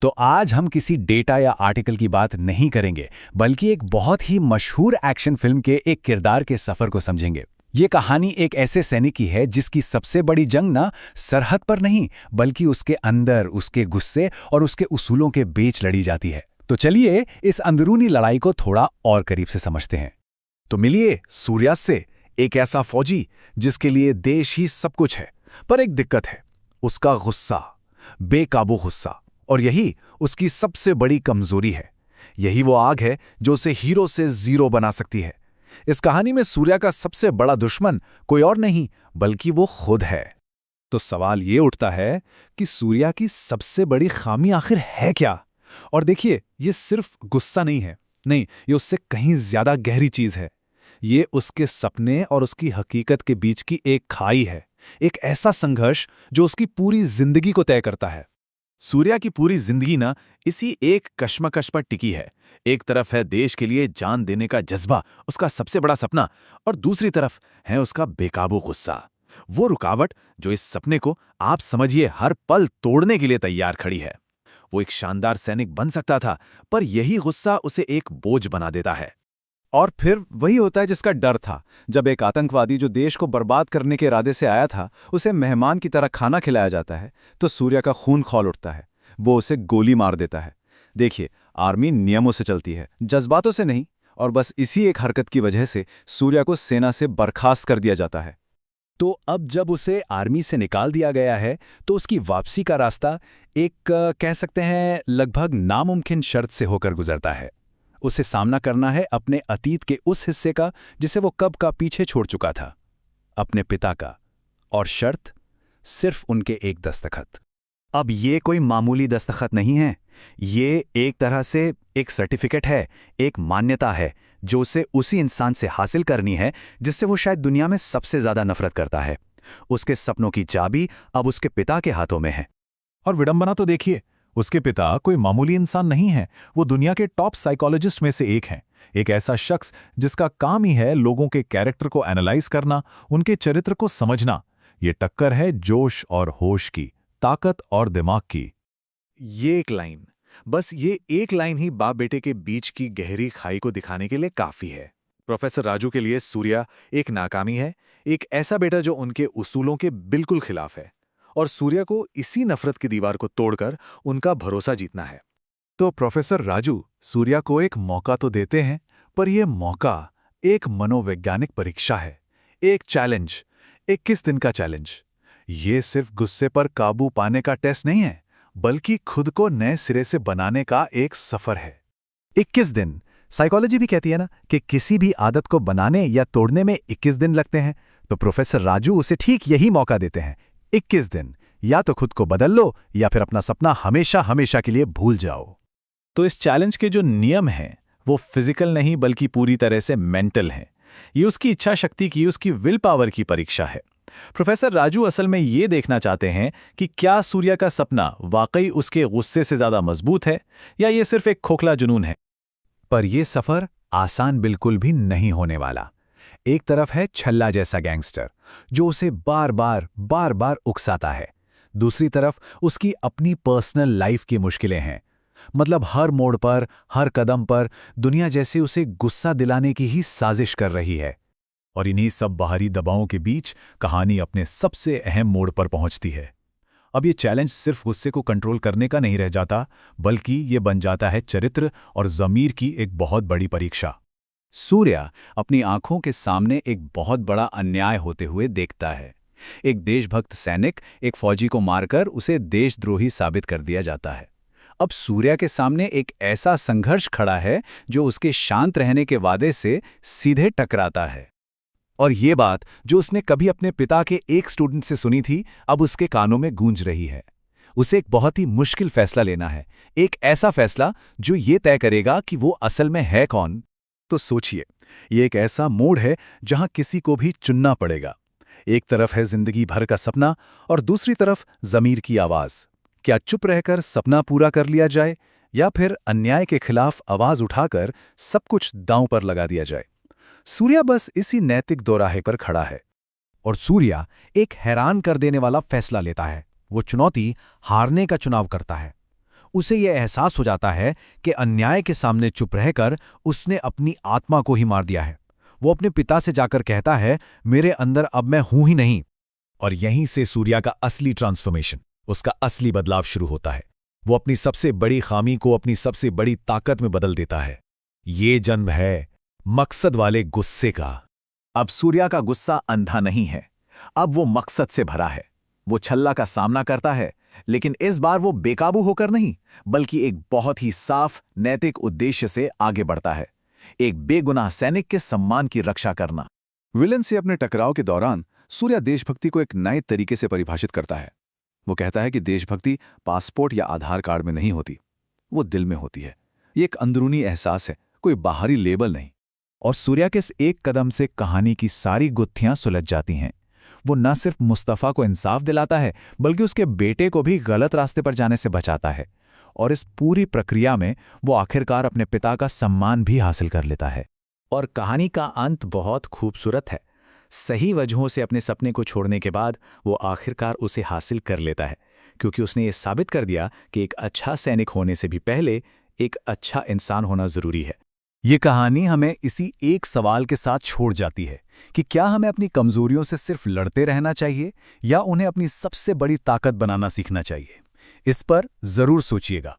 तो आज हम किसी डेटा या आर्टिकल की बात नहीं करेंगे, बल्कि एक बहुत ही मशहूर एक्शन फिल्म के एक किरदार के सफर को समझेंगे। ये कहानी एक ऐसे सैनिक की है जिसकी सबसे बड़ी जंग ना सरहद पर नहीं, बल्कि उसके अंदर, उसके गुस्से और उसके उसूलों के बीच लड़ी जाती है। तो चलिए इस अंदरूनी लड़ाई को थोड़ा और करीब से समझते हैं। तो मिलिए सूर्या से, एक ऐसा फौजी जिसके लिए देश ही सब कुछ है, पर एक दिक्कत है, उसका गुस्सा, बेकाबू गुस्सा। और यही उसकी सबसे बड़ी कमजोरी है। यही वो आग है जो उसे हीरो से जीरो बना सकती है। इस कहानी में सूर्या का सबसे बड़ा दुश्मन कोई और नहीं, बल्कि वो खुद है। तो सवाल ये उठता है कि सूर्या की सबसे बड़ी खामी आखिर है क्या? और देखिए, ये सिर्फ गुस्सा नहीं है, नहीं, ये उससे कहीं ज्यादा गहरी चीज है। ये उसके सपने और उसकी हकीकत के बीच की एक खाई है, एक ऐसा संघर्ष जो उसकी पूरी जिंदगी को तय करता है। सूर्या की पूरी जिंदगी ना इसी एक कश्मकश पर टिकी है। एक तरफ है देश के लिए जान देने का जज्बा, उसका सबसे बड़ा सपना, और दूसरी तरफ है उसका बेकाबू गुस्सा, वो रुकावट जो इस सपने को, आप समझिए, हर पल तोड़ने के लिए तैयार खड़ी है। वो एक शानदार सैनिक बन सकता था, पर यही गुस्सा उसे एक बोझ बना देता है। और फिर वही होता है जिसका डर था। जब एक आतंकवादी जो देश को बर्बाद करने के इरादे से आया था, उसे मेहमान की तरह खाना खिलाया जाता है, तो सूर्या का खून खौल उठता है। वो उसे गोली मार देता है। देखिए, आर्मी नियमों से चलती है, जज्बातों से नहीं। और बस इसी एक हरकत की वजह से सूर्या को सेना से बर्खास्त कर दिया जाता है। तो अब जब उसे आर्मी से निकाल दिया गया है, तो उसकी वापसी का रास्ता एक कह सकते हैं लगभग नामुमकिन शर्त से होकर गुजरता है। उसे सामना करना है अपने अतीत के उस हिस्से का जिसे वो कब का पीछे छोड़ चुका था, अपने पिता का। और शर्त सिर्फ उनके एक दस्तखत। अब ये कोई मामूली दस्तखत नहीं है, ये एक तरह से एक सर्टिफिकेट है, एक मान्यता है जो उसे उसी इंसान से हासिल करनी है जिससे वो शायद दुनिया में सबसे ज्यादा नफरत करता है। उसके सपनों की चाबी अब उसके पिता के हाथों में है। और विडंबना तो देखिए, उसके पिता कोई मामूली इंसान नहीं है, वो दुनिया के टॉप साइकोलॉजिस्ट में से एक हैं। एक ऐसा शख्स जिसका काम ही है लोगों के कैरेक्टर को एनालाइज करना, उनके चरित्र को समझना। ये टक्कर है जोश और होश की, ताकत और दिमाग की। ये एक लाइन, बस ये एक लाइन ही बाप बेटे के बीच की गहरी खाई को दिखाने के लिए काफी है। प्रोफेसर राजू के लिए सूर्या एक नाकामी है, एक ऐसा बेटा जो उनके उसूलों के बिल्कुल खिलाफ है। और सूर्या को इसी नफरत की दीवार को तोड़कर उनका भरोसा जीतना है। तो प्रोफेसर राजू सूर्या को एक मौका तो देते हैं, पर यह मौका एक मनोवैज्ञानिक परीक्षा है, एक चैलेंज, 21 दिन का चैलेंज। ये सिर्फ गुस्से पर काबू पाने का टेस्ट नहीं है, बल्कि खुद को नए सिरे से बनाने का एक सफर है। 21 दिन, साइकोलॉजी भी कहती है ना कि किसी भी आदत को बनाने या तोड़ने में 21 दिन लगते हैं। तो प्रोफेसर राजू उसे ठीक यही मौका देते हैं। 21 दिन, या तो खुद को बदल लो या फिर अपना सपना हमेशा हमेशा के लिए भूल जाओ। तो इस चैलेंज के जो नियम हैं वो फिजिकल नहीं बल्कि पूरी तरह से मेंटल हैं। ये उसकी इच्छा शक्ति की, उसकी विल पावर की परीक्षा है। प्रोफेसर राजू असल में ये देखना चाहते हैं कि क्या सूर्या का सपना वाकई उसके गुस्से से ज्यादा मजबूत है या ये सिर्फ एक खोखला जुनून है। पर यह सफर आसान बिल्कुल भी नहीं होने वाला। एक तरफ है छल्ला जैसा गैंगस्टर जो उसे बार बार उकसाता है। दूसरी तरफ उसकी अपनी पर्सनल लाइफ की मुश्किलें हैं। मतलब हर मोड़ पर, हर कदम पर दुनिया जैसे उसे गुस्सा दिलाने की ही साजिश कर रही है। और इन्हीं सब बाहरी दबावों के बीच कहानी अपने सबसे अहम मोड़ पर पहुंचती है। अब ये चैलेंज सिर्फ गुस्से को कंट्रोल करने का नहीं रह जाता, बल्कि ये बन जाता है चरित्र और ज़मीर की एक बहुत बड़ी परीक्षा। सूर्या अपनी आंखों के सामने एक बहुत बड़ा अन्याय होते हुए देखता है। एक देशभक्त सैनिक, एक फौजी को मारकर उसे देशद्रोही साबित कर दिया जाता है। अब सूर्या के सामने एक ऐसा संघर्ष खड़ा है जो उसके शांत रहने के वादे से सीधे टकराता है। और ये बात जो उसने कभी अपने पिता के एक स्टूडेंट से सुनी थी, अब उसके कानों में गूंज रही है। उसे एक बहुत ही मुश्किल फैसला लेना है, एक ऐसा फैसला जो ये तय करेगा कि वो असल में है कौन। तो सोचिए, ये एक ऐसा मोड़ है जहां किसी को भी चुनना पड़ेगा। एक तरफ है जिंदगी भर का सपना और दूसरी तरफ ज़मीर की आवाज़। क्या चुप रहकर सपना पूरा कर लिया जाए या फिर अन्याय के खिलाफ आवाज़ उठाकर सब कुछ दांव पर लगा दिया जाए। सूर्या बस इसी नैतिक दोराहे पर खड़ा है। और सूर्या एक हैरान कर देने वाला फैसला लेता है। वो चुनौती हारने का चुनाव करता है। उसे यह एहसास हो जाता है कि अन्याय के सामने चुप रहकर उसने अपनी आत्मा को ही मार दिया है। वो अपने पिता से जाकर कहता है, मेरे अंदर अब मैं हूं ही नहीं। और यहीं से सूर्या का असली ट्रांसफॉर्मेशन, उसका असली बदलाव शुरू होता है। वो अपनी सबसे बड़ी खामी को अपनी सबसे बड़ी ताकत में बदल देता है। ये जन्म है मकसद वाले गुस्से का। अब सूर्या का गुस्सा अंधा नहीं है, अब वो मकसद से भरा है। वो छल्ला का सामना करता है, लेकिन इस बार वो बेकाबू होकर नहीं, बल्कि एक बहुत ही साफ नैतिक उद्देश्य से आगे बढ़ता है, एक बेगुनाह सैनिक के सम्मान की रक्षा करना। विलन से अपने टकराव के दौरान सूर्या देशभक्ति को एक नए तरीके से परिभाषित करता है। वो कहता है कि देशभक्ति पासपोर्ट या आधार कार्ड में नहीं होती, वो दिल में होती है। ये एक अंदरूनी एहसास है, कोई बाहरी लेबल नहीं। और सूर्या के इस एक कदम से कहानी की सारी गुत्थियां सुलझ जाती हैं। वो न सिर्फ मुस्तफ़ा को इंसाफ दिलाता है, बल्कि उसके बेटे को भी गलत रास्ते पर जाने से बचाता है। और इस पूरी प्रक्रिया में वो आखिरकार अपने पिता का सम्मान भी हासिल कर लेता है। और कहानी का अंत बहुत खूबसूरत है। सही वजहों से अपने सपने को छोड़ने के बाद वो आखिरकार उसे हासिल कर लेता है, क्योंकि उसने ये साबित कर दिया कि एक अच्छा सैनिक होने से भी पहले एक अच्छा इंसान होना जरूरी है। ये कहानी हमें इसी एक सवाल के साथ छोड़ जाती है कि क्या हमें अपनी कमजोरियों से सिर्फ लड़ते रहना चाहिए या उन्हें अपनी सबसे बड़ी ताकत बनाना सीखना चाहिए। इस पर जरूर सोचिएगा।